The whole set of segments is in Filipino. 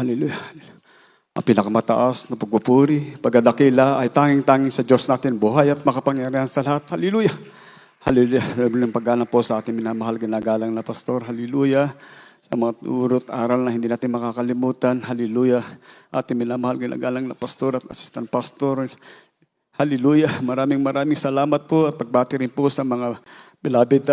Hallelujah. Ang pinakamataas na pagpupuri, pagdadakila ay tanging-tanging sa Diyos natin, buhay at makapangyarihan sa lahat. Hallelujah. Hallelujah. Hallelujah. Paggalang po sa ating minamahal, ginagalang na pastor. Hallelujah. Sa mga urot aral na hindi natin makakalimutan. Hallelujah. Ating minamahal, ginagalang na pastor at assistant pastor. Hallelujah. Maraming salamat po at pagbati rin po sa mga beloved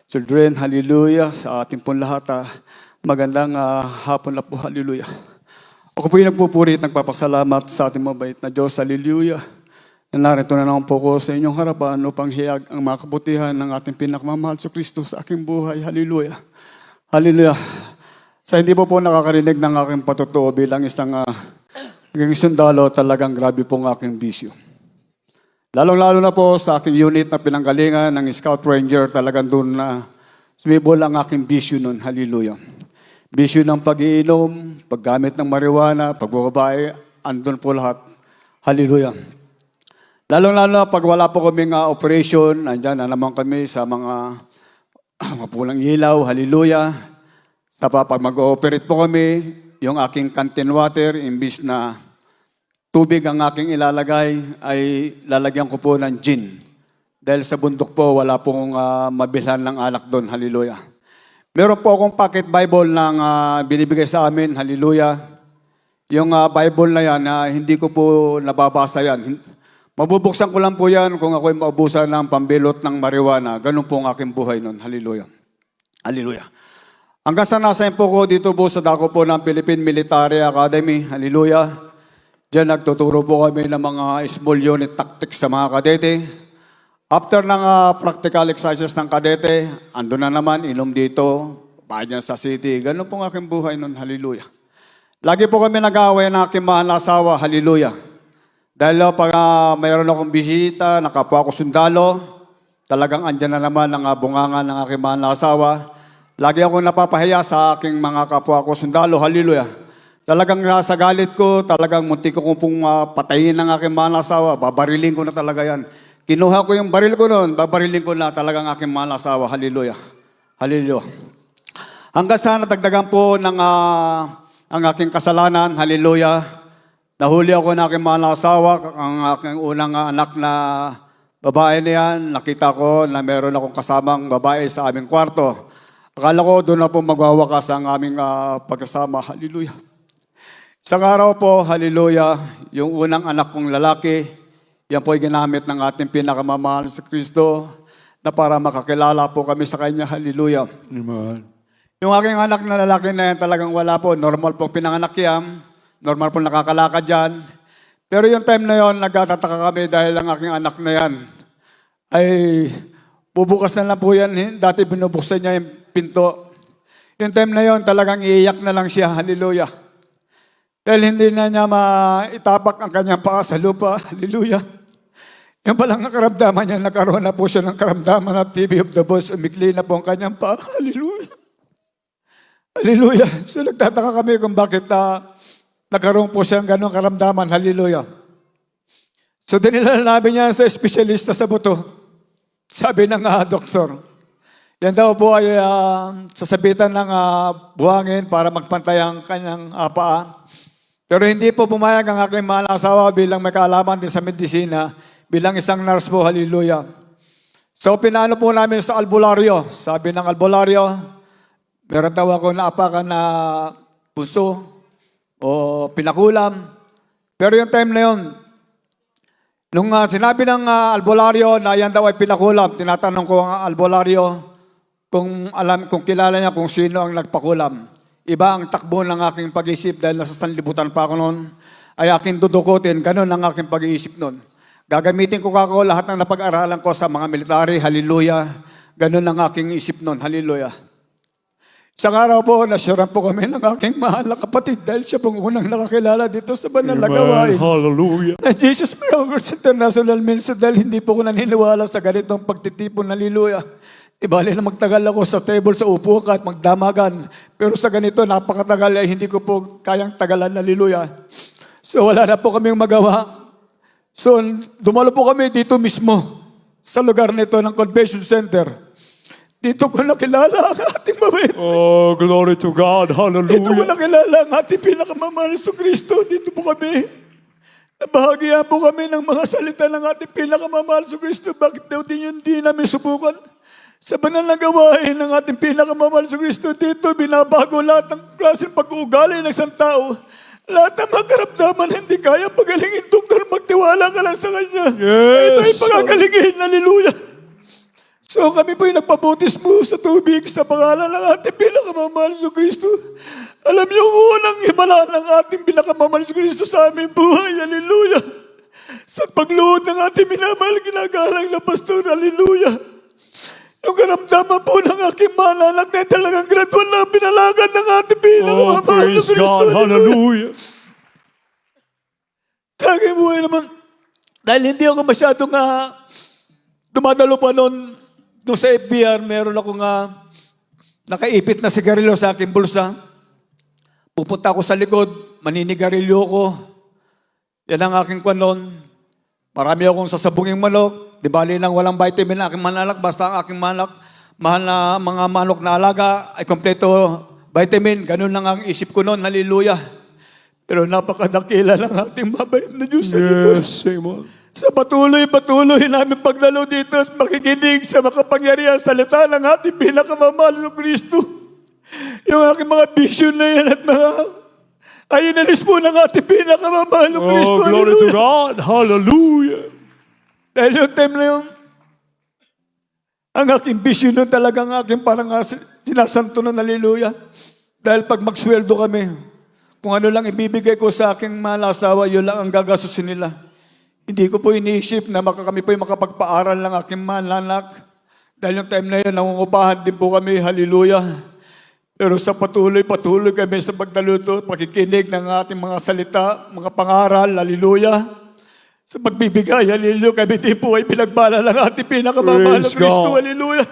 children. Hallelujah. Sa ating pong lahat. Magandang hapon na po. Hallelujah. Ako po yung nagpupuri at nagpapasalamat sa ating mabait na Diyos. Hallelujah. Narito na naman po ko sa inyong harapan upang hiyag ang mga kabutihan ng ating pinakamamahal sa Kristo sa aking buhay. Hallelujah. Hallelujah. Sa hindi po nakakarinig ng aking patutuo bilang isang naging sundalo, talagang grabe po ang aking bisyo. Lalong-lalo na po sa aking unit na pinanggalingan ng Scout Ranger, talagang doon na sumibol ang aking bisyo noon. Hallelujah. Bisyo ng pag-iinom, paggamit ng marijuana, pagbababae, andun po lahat. Hallelujah. Lalong-lalo na pag wala po kaming operation, andyan na naman kami sa mga pulang ilaw. Hallelujah. Sa pag mag-ooperate po kami, yung aking canteen water, imbis na tubig ang aking ilalagay, ay lalagyan ko po ng gin. Dahil sa bundok po, wala pong mabilhan ng alak doon. Hallelujah. Meron po akong pocket Bible na binibigay sa amin. Hallelujah. Yung Bible na yan, hindi ko po nababasa yan. Mabubuksan ko lang po yan kung ako'y maubusan ng pambilot ng marijuana. Ganun po ang aking buhay nun. Hallelujah. Hallelujah. Hanggang sa nasayin po ko dito po sa dako po ng Philippine Military Academy. Hallelujah. Diyan nagtuturo po kami ng mga small unit tactics sa mga kadete. After ng practical exercises ng kadete, ando na naman, inom dito, bayan sa city. Ganun po ang aking buhay nun. Hallelujah. Lagi po kami nag-aaway ng aking mahal na asawa. Hallelujah. Dahil pag mayroon akong bisita, nakapwa ako sundalo, talagang andyan na naman ang bungangan ng aking mahal na asawa. Lagi ako napapahiya sa aking mga kapwa ko sundalo. Hallelujah. Talagang sa galit ko, talagang munti ko pong patayin ng aking mahal na asawa. Babariling ko na talaga yan. Kinuha ko yung baril ko noon, babariling ko na talagang aking mahal na asawa. Hallelujah. Hallelujah. Hanggang sa natagdagan po ng ang aking kasalanan. Hallelujah. Nahuli ako ng aking mahal na asawa, ang aking unang anak na babae na yan. Nakita ko na meron akong kasamang babae sa aming kwarto. Akala ko doon na po magwawakas ang aming pagkasama. Hallelujah. Isang araw po, hallelujah, yung unang anak kong lalaki, yan po ay ginamit ng ating pinakamamahal sa Kristo na para makakilala po kami sa Kanya. Hallelujah. Amen. Yung aking anak na lalaki na yan talagang wala po. Normal po pinanganak yan. Normal po nakakalakad dyan. Pero yung time na yon, nagtatataka kami dahil ang aking anak na yan ay bubukas na lang po yan. Dati binubuksan niya yung pinto. Yung time na yon, talagang iiyak na lang siya. Hallelujah. Dahil hindi na niya maitapak ang kanyang paa sa lupa. Hallelujah. Yung palang karamdaman niya, nagkaroon na po siya ng karamdaman na TV of the boss. Umikli na po ang kanyang paa. Hallelujah. Hallelujah. So nagtataka kami kung bakit nagkaroon po siya ng ganong karamdaman. Hallelujah. So dinila namin niya sa espesyalista sa buto. Sabi ng doktor, yan daw po ay sasabitan ng buhangin para magpantay ang kanyang paa. Pero hindi po pumayag ang aking mahal na asawa bilang may kaalaman din sa medisina, bilang isang nurse po, hallelujah. So pinano po namin sa albularyo. Sabi ng albularyo, meron daw ako naapakan na puso o pinakulam. Pero yung time na yun, nung sinabi ng albularyo na yan daw ay pinakulam, tinatanong ko ang albularyo kung kilala niya kung sino ang nagpakulam. Iba ang takbo ng aking pag-iisip dahil nasa sanlibutan pa ako noon, ay aking dudukutin. Ganun ang aking pag-iisip noon. Gagamitin ko kako lahat ng napag-aralan ko sa mga military. Hallelujah. Ganun ang aking isip noon. Hallelujah. Isang araw po, nasyuran po kami ng aking mahal na kapatid dahil siya pong unang nakakilala dito sa banal na gawain. Hallelujah. Na Jesus Miracles International Ministry dahil hindi po ko naniniwala sa ganitong pagtitipon. Hallelujah. Ibali na magtagal ako sa table sa upo ka at magdamagan. Pero sa ganito, napakatagal ay hindi ko po kayang tagalan. Hallelujah. So wala na po kaming magawa. So dumalo po kami dito mismo sa lugar nito ng Convention Center. Dito ko nakilala ang ating mabait. Oh, glory to God. Dito ko Hallelujah. nakilala ang ating pinakamamahal sa Kristo. Dito po kami. Nabahagian po kami ng mga salita ng ating pinakamamahal sa Kristo. Bakit daw din yun di namin subukan? Sa banal na gawain ng ating pinakamamahal sa Kristo, dito binabago lahat ng klaseng pag-uugali ng isang tao. Lahat ng mga karamdaman hindi kaya pagalingin, doktor, magtiwala ka lang sa Kanya. Yes. Ito ay pagagalingin. Hallelujah. So kami po yung nagpabutismo sa tubig sa pangalan ng ating pinakamamahal sa Kristo. Alam niyo kung unang himala ng ating pinakamamahal sa Kristo sa aming buhay. Hallelujah. Sa pagluhod ng ating minamahal ginagalang na pastor. Hallelujah. Yung karamdaman po ng aking mananak na talagang gradual na pinalagan ng ating Oh, pinakamamahal sa praise Kristo. God. Hallelujah. Sa aking buhay naman, dahil hindi ako masyadong dumadalo pa noon sa FBR, meron akong nakaipit na sigarilyo sa aking bulsa. Pupunta ako sa likod, maninigarilyo ko. Yan ang aking kwanon. Marami akong sasabunging manok. Di bali nang walang vitamin ang aking manalak, basta ang aking manok, mahal na mga manok na alaga, ay kompleto vitamin. Ganun lang ang isip ko noon. Hallelujah. Pero napakadakila ng ating mabait na Diyos. Yes, amen. Sa patuloy namin pagdalo dito at makikinig sa makapangyarihan salita ng ating pinakamamahal na Kristo. Yung aking mga vision na yan at mga ay inalis po ng ating pinakamamahal na Kristo. Oh, glory to God. Hallelujah. Dahil yung time na yun, ang aking vision nun talagang aking parang sinasanto nun, hallelujah. Dahil pag magsweldo kami, kung ano lang ibibigay ko sa aking mga asawa, yun lang ang gagasusin nila. Hindi ko po iniisip na kami po yung makapagpaaral ng aking mananak. Dahil yung time na yun, nangungupahan din po kami, hallelujah. Pero sa patuloy kami sa pagdaluto, pakikinig ng ating mga salita, mga pangaral, hallelujah. Sa pagbibigay, hallelujah, kami din po ay pinagbala ng ating pinakamamahal na Praise Kristo, God. hallelujah.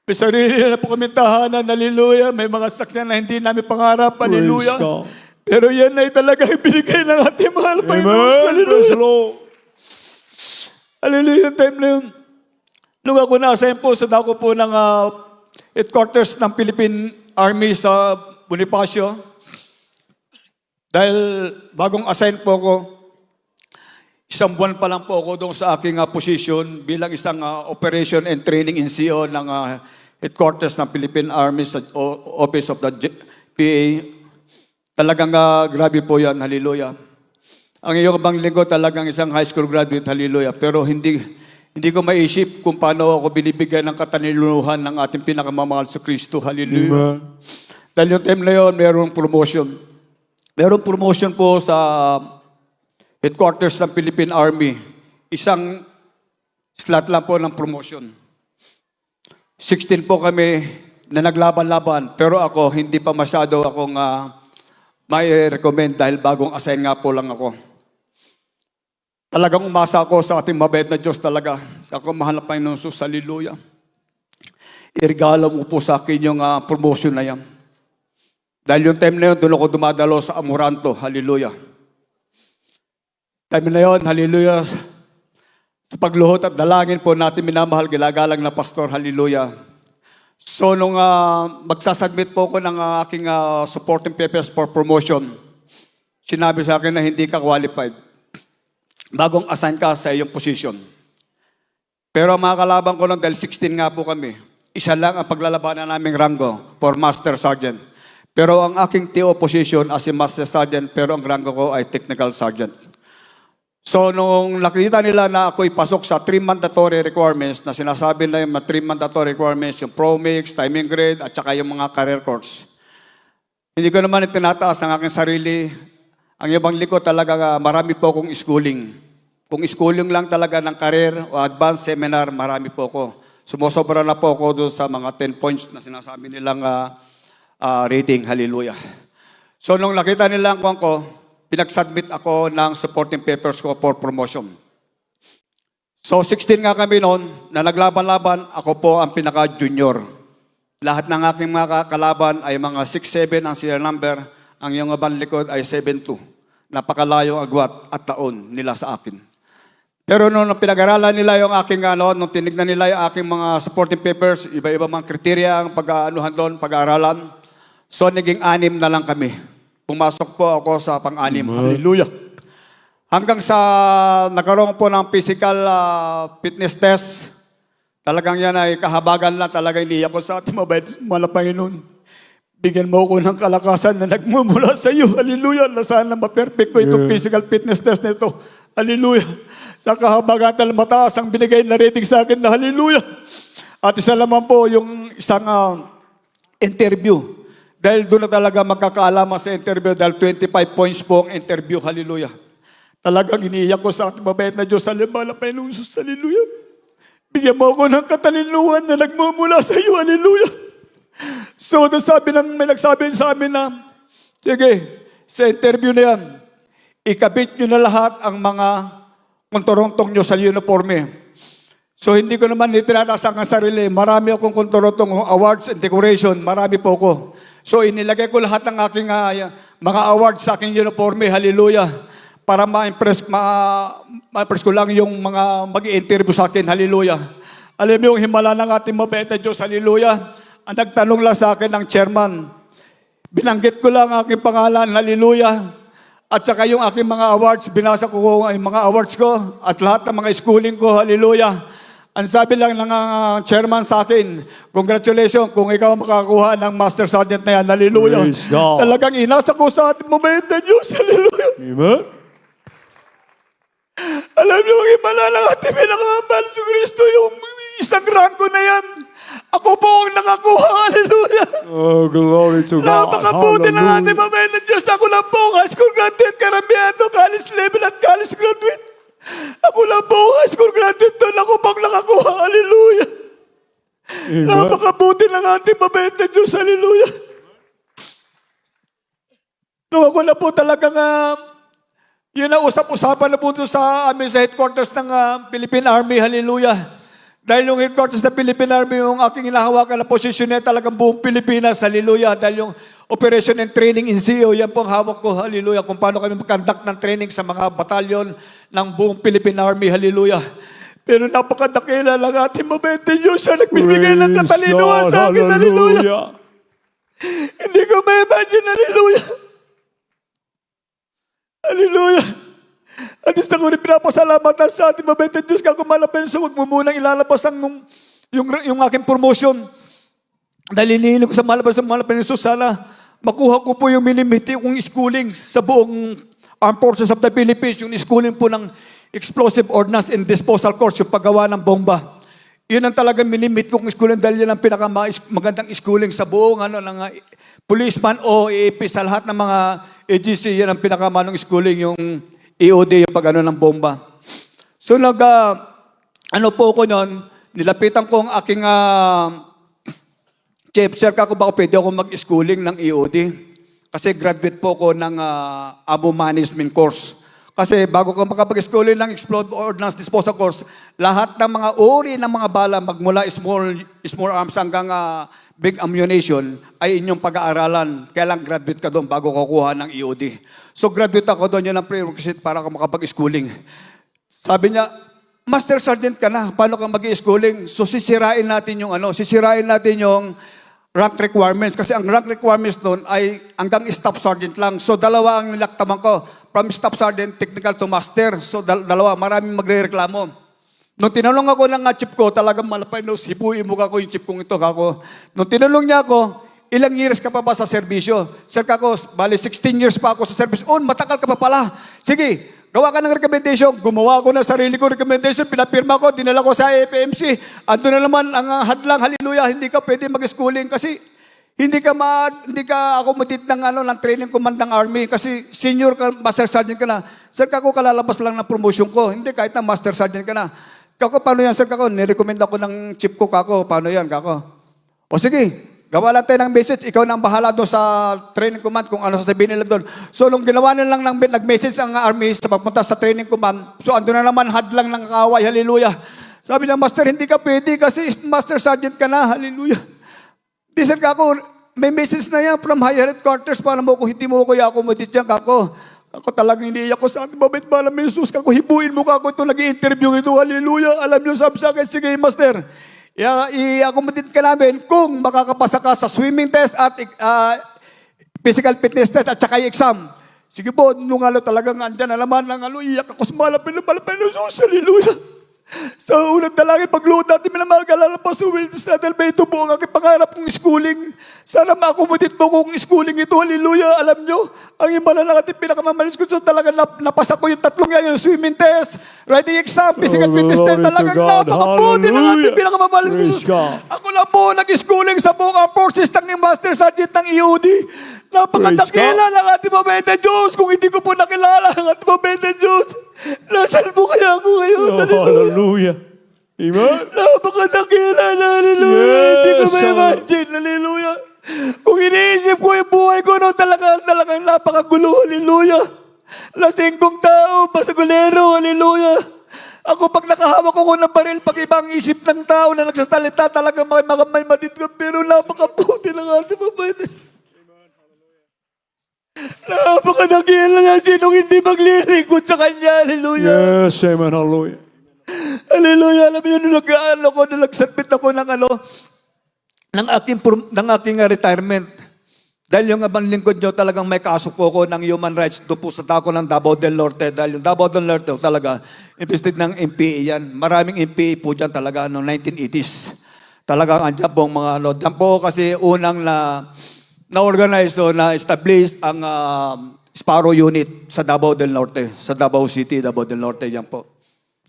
May sarili na po kami tahanan, hallelujah. May mga sakyan na hindi namin pangarap, hallelujah. Praise God. Pero yan ay talaga ibinigay ng ating mahal pa Amen. Panginoon. Praise the Hallelujah. Lord. Hallelujah. Yung time na yun. Nung ako na-assign po sa dako po ng headquarters ng Philippine Army sa Bonifacio. Dahil bagong assign po ako, isang buwan pa lang po ako doon sa aking position bilang isang Operation and Training NCO ng headquarters ng Philippine Army sa Office of the PA. Talagang grabe po yan, hallelujah. Ang iyong bang linggo talagang isang high school graduate, hallelujah. Pero hindi ko maisip kung paano ako binibigyan ng kataniluhan ng ating pinakamamahal sa Kristo, hallelujah. Amen. Dahil yung time na yun, mayroong promotion. Mayroong promotion po sa headquarters ng Philippine Army. Isang slot lang po ng promotion. 16 po kami na naglaban-laban. Pero ako, hindi pa masyado akong may recommend dahil bagong assign nga po lang ako. Talagang umasa ako sa ating mabait na Diyos talaga. Ako mahal na Panginoon Jesus, hallelujah. Irigalo mo po sa akin yung promotion na yan. Dahil yung time na yun, doon ako dumadalo sa Amoranto, hallelujah. Time na yun, hallelujah. Sa pagluhod at dalangin po natin minamahal, ginagalang na pastor, hallelujah. So nung magsasubmit po ko ng aking supporting papers for promotion, sinabi sa akin na hindi ka qualified. Bagong assign ka sa iyong position. Pero mga kalaban ko lang, dahil 16 nga po kami, isa lang ang paglalabanan naming rango for Master Sergeant. Pero ang aking TO position as a Master Sergeant, pero ang rango ko ay Technical Sergeant. So, nung nakita nila na ako'y pasok sa 3 mandatory requirements, na sinasabi na yung 3 mandatory requirements, yung ProMix, timing grade, at saka yung mga career course. Hindi ko naman itinataas ang aking sarili. Ang ibang liko talaga, marami po akong schooling. Kung schooling lang talaga ng career o advanced seminar, marami po ako. Sumusobra na po ako doon sa mga 10 points na sinasabi nilang rating. Hallelujah. So, nung nakita nila ang ko, pinag-submit ako ng supporting papers ko for promotion. So 16 nga kami noon, na naglaban-laban, ako po ang pinaka-junior. Lahat ng aking mga kalaban ay mga 6'7" ang serial number, ang iyong abang likod ay 7'2". Napakalayo ang agwat at taon nila sa akin. Pero nung pinag-aralan nila yung aking nung tinignan nila yung aking mga supporting papers, iba-iba mga kriteria ang pag-aanuhan doon, pag-aaralan. So naging 6 na lang kami. Pumasok po ako sa pang-6. Hallelujah. Hanggang sa nagkaroon po ng physical fitness test, talagang yan ay kahabagan na talagang iniyak ko sa ating mabait mga Panginoon. Bigyan mo ko ng kalakasan na nagmumula sa iyo. Hallelujah. Na sana ma-perfect ko itong physical fitness test nito. Hallelujah. Sa kahabagan na mataas ang binigay na rating sa akin na hallelujah. At isa naman po yung isang interview. Dahil doon na talaga magkakaalaman sa interview dahil 25 points po ang interview. Hallelujah. Talagang iniiyak ko sa ating mabait na Diyos. Hallelujah. Panginoon Jesus. Hallelujah. Bigyan mo ako ng katalinuhan na nagmumula sa iyo. Hallelujah. So, may nagsabi sa amin na, sige, sa interview na yan, ikabit nyo na lahat ang mga kontorontong nyo sa uniforme. So, hindi ko naman itinataas ang sarili. Marami akong kontorontong awards and decoration. Marami po ko. So, inilagay ko lahat ng aking mga awards sa aking uniforme. Hallelujah. Para ma-impress ko lang yung mga mag-i-interview sa akin. Hallelujah. Alam mo yung himala ng ating mabait na Diyos. Hallelujah. Ang nagtanong lang sa akin ng chairman. Binanggit ko lang ang aking pangalan. Hallelujah. At saka yung aking mga awards, binasa ko yung mga awards ko at lahat ng mga schooling ko. Hallelujah. Ang sabi lang ng chairman sa akin, congratulations kung ikaw makakuha ng Master Sergeant na yan. Hallelujah. Praise God. Talagang inasa ko sa ating mabait na Diyos. Hallelujah. Amen. Alam niyo, himala ng ating pinakamahal sa Kristo, yung isang rango na yan. Ako po ang nakakuha. Hallelujah. Oh, glory to God. Napakabuti ng ating Hallelujah. mabait na Diyos. Ako lang po ang high school graduate, karamihan college level at college graduate. Ako lang po ang high school graduate doon. Ako pang nakakuha. Hallelujah. Amen. Napakabuti ng ating mabait na Diyos. Hallelujah. Nung ako na po talagang yun ang usap-usapan na po sa amin sa headquarters ng Philippine Army. Hallelujah. Dahil yung headquarters ng Philippine Army, yung aking inahawakan na posisyon niya talagang buong Pilipinas. Hallelujah. Dahil yung Operation and Training in CO, yan po ang hawak ko. Hallelujah. Kung paano kami mag-conduct ng training sa mga batalyon ng buong Philippine Army. Hallelujah. Pero napakadakila lang ating mabait na Diyos siya nagbibigay ng katalinuhan sa akin. Hallelujah. Hindi ko ma-imagine. Hallelujah. Hallelujah. At isa ko rin pinapasalamat sa ating mabait na Diyos. Kako malapin sa huwag mo munang ilalabas yung aking promotion. Dahil inihiling ko sa malapin na Diyos, sana makuha ko po yung minimiti kong schooling sa buong Armed Forces of the Philippines. Yung schooling po ng Explosive Ordnance and Disposal Course, yung paggawa ng bomba. Yun ang talagang minimit kong schooling dahil yan ang pinakamagandang schooling sa buong ng policeman o EAP sa lahat ng mga agency. Yan ang pinakamanong schooling, yung EOD, yung pag ng bomba. So po ko nun, nilapitan ko ang aking chief, sir, kako baka pwede ako mag-schooling ng EOD. Kasi graduate po ko ng Abo Management Course. Kasi bago ka makapag-schooling ng Explosive Ordnance Disposal Course, lahat ng mga uri ng mga bala, magmula small arms hanggang big ammunition, ay inyong pag-aaralan. Kailang graduate ka doon bago kukuha ng EOD. So graduate ako doon, yun ang prerequisite para ka makapag-schooling. Sabi niya, Master Sergeant ka na, paano ka mag-schooling? So sisirain natin yung rank requirements. Kasi ang rank requirements doon ay hanggang Staff Sergeant lang. So dalawa ang nilaktaman ko, from Staff Sergeant, technical to Master. So dalawa, maraming magre-reklamo. Nung tinanong ako ng chief ko, talagang malapay, no, sipuin mo ako yung chief kong ito. Nung tinanong niya ako, ilang years ka pa ba sa serbisyo? Sir, bali 16 years pa ako sa serbisyo. Oh, matagal ka pa pala. Sige, gawa ka ng recommendation. Gumawa ako ng sarili ko recommendation. Pinapirma ko, dinala ko sa AFMC. Ando na naman ang hadlang, hallelujah, hindi ka pwede mag-schooling kasi hindi ka accommodated ng training command ng Army kasi senior ka, Master Sergeant ka na. Sir, kalalabas lang ng promotion ko. Hindi, kahit na Master Sergeant ka na. Paano yan, sir? Nirecommend ako ng chief ko, paano yan, O sige, gawa lang tayo ng message, ikaw na ang bahala doon sa training command kung ano sasabihin nila doon. So, nung ginawa nila lang nag-message ang Army sa pagpunta sa training command, so ando na naman hadlang ng kaaway, hallelujah. Sabi niya, Master, hindi ka pwede kasi Master Sergeant ka na, hallelujah. Di, sir, may message na yan from higher headquarters para hindi mo ko i-accommodate yan, Ako talagang iniiyak ko sa ating mabait malam ni Jesus. Kako hibuin mo ka ako ito nag-i-interview ito. Hallelujah. Alam niyo sabi sa akin, sige Master, i-accommodate ka namin kung makakapasa ka sa swimming test at physical fitness test at saka yung exam. Sige po, nung talagang andyan na naman ng iyak ako sa malapit ni Jesus. Hallelujah. Sa unang dalangin, pagluhod natin, minamahal ka lalo pa sa wilderness na dahil ito po ang aking pangarap kong schooling. Sana ma-accommodate mo kong schooling ito. Hallelujah. Alam nyo, ang iba na lang ating pinakamamalis ko sa talaga napasa ko yung tatlong yan, yung swimming test, writing exam, physical fitness test, talagang napakabuti ng ating pinakamamalis ko. Ako na po nag-schooling sa buong forces ng Master Sergeant ng EOD. Napakadakila ng ating mabait na Diyos. Kung hindi ko po nakilala ang ating mabait na Diyos, nasaan po kaya ako ngayon? Hallelujah. Amen. Napakadakila na, hallelujah. Yes, Hindi ko ma-imagine, hallelujah. Kung iniisip ko yung buhay ko noon, talagang napakagulo, hallelujah. Lasing kong tao, basagulero, hallelujah. Ako pag nakahawak ko ng baril, pag ibang isip ng tao na nagsasalita, talagang may madit ko, pero napakabuti ng ating mabait na Diyos. Napakadakila niya, sinong hindi maglilingkod sa Kanya, hallelujah. Yes, amen, hallelujah. Hallelujah. Alam niyo, nung nagsubmit ako ng aking retirement. Dahil yung abang lingkod nyo, talagang may kaso po ko ng human rights doon po sa tako ng Davao del Norte. Dahil yung Davao del Norte talaga, invested ng MPA yan. Maraming MPA po dyan talaga noong 1980s. Talagang andyan po mga dyan po kasi unang na-organize o na-establish ang Sparrow Unit sa Davao del Norte, sa Davao City, Davao del Norte, yan po.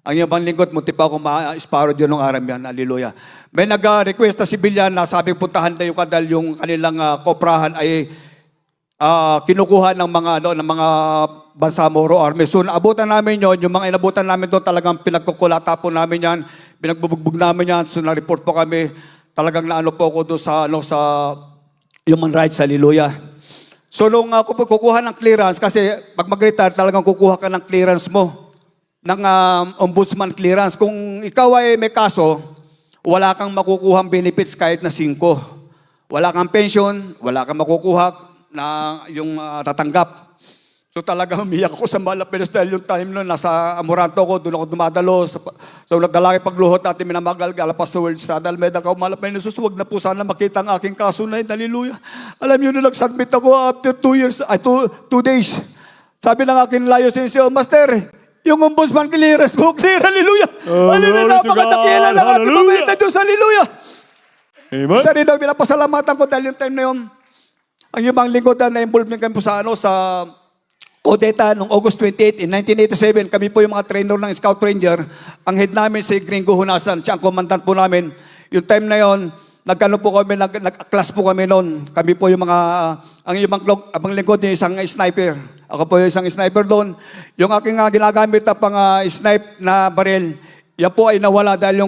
Ang iyong panglingkod, munti pa akong ma-Sparrow dyan ng aram yan, hallelujah. May nag-request na sibilyan na sabi puntahan tayo ka dahil yung kanilang koprahan ay kinukuha ng mga bansa Moro Army. So naabutan namin yon, yung mga inabutan namin doon talagang pinagkukulata po namin yan, pinagbubugbog namin yan, so na-report po kami, talagang naano po ako doon sa human rights, hallelujah. So nung ako po kukuha ng clearance, kasi pag mag-retire talagang kukuha ka ng clearance mo, ng ombudsman clearance. Kung ikaw ay may kaso, wala kang makukuhang benefits kahit na 5. Wala kang pension, wala kang makukuha na yung tatanggap. So talagang umiyak ako sa Malapinas dahil yung time noon, nasa Amoranto ko, doon ako dumadalo. So nagdalaki pagluhot natin, minamagal, galapas sa world sa Dalmeda ka, Malapinas, huwag na po sana makita ang aking kaso na yun, hallelujah. Alam nyo, nung nag-submit ako after 2 days, sabi ng aking licensee, Master, yung ombudsman clearance mo, clear, hallelujah. Hallelujah, napakadakila ng ating mabait na Diyos, hallelujah. Amen. Isa rin daw, pinapasalamatan ko dahil yung time na yun, ang ibang lingkodan na involved kami po sa Odeta, noong August 28, in 1987, kami po yung mga trainer ng Scout Ranger. Ang head namin si Gringo Hunasan, siya ang commandant po namin. Yung time na yon, nag-class po kami noon. Kami po yung mga, ang ibang lingkod niya isang sniper. Ako po yung isang sniper doon. Yung aking ginagamit na pang snipe na baril, yan po ay nawala dahil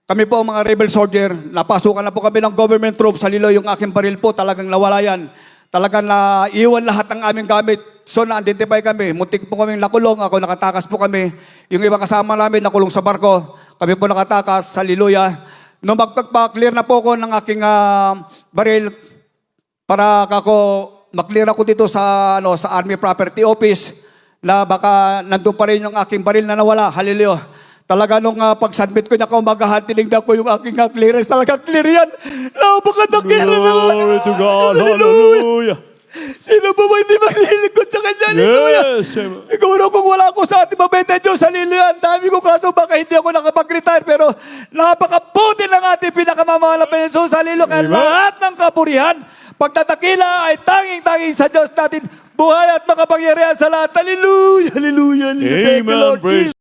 kami po ang mga rebel soldier, napasukan na po kami ng government troops, halilo yung aking baril po, talagang nawala yan. Talagang naiwan lahat ng aming gamit. So na-identify kami. Muntik po kaming nakulong. Ako nakatakas po kami. Yung ibang kasama namin nakulong sa barko. Kami po nakatakas. Hallelujah. Nung magpag-clear na po ako ng aking baril para maklear ako dito sa Army Property Office na baka nandun pa rin yung aking baril na nawala. Hallelujah. Talaga nung pag-submit ko niya kaumbagahan, tinignan ko yung aking clearance. Talaga clear yan. Napakadakila na. Glory to God. Hallelujah. Sino ba hindi maglilingkod sa Kanya? Hallelujah. Yes. Amen. Siguro kung wala ako sa ating mabait na Diyos, hallelujah. Ang dami ko kaso baka hindi ako nakapag-retire. Pero napakabuti ng ating pinakamamahal na Jesus. Hallelujah. Kaya lahat ng kapurihan, pagtatakila ay tanging-tanging sa Diyos natin. Buhay at makapangyarihan sa lahat. Hallelujah. Hallelujah. Hallelujah. Thank you, Amen. Lord Praise Jesus.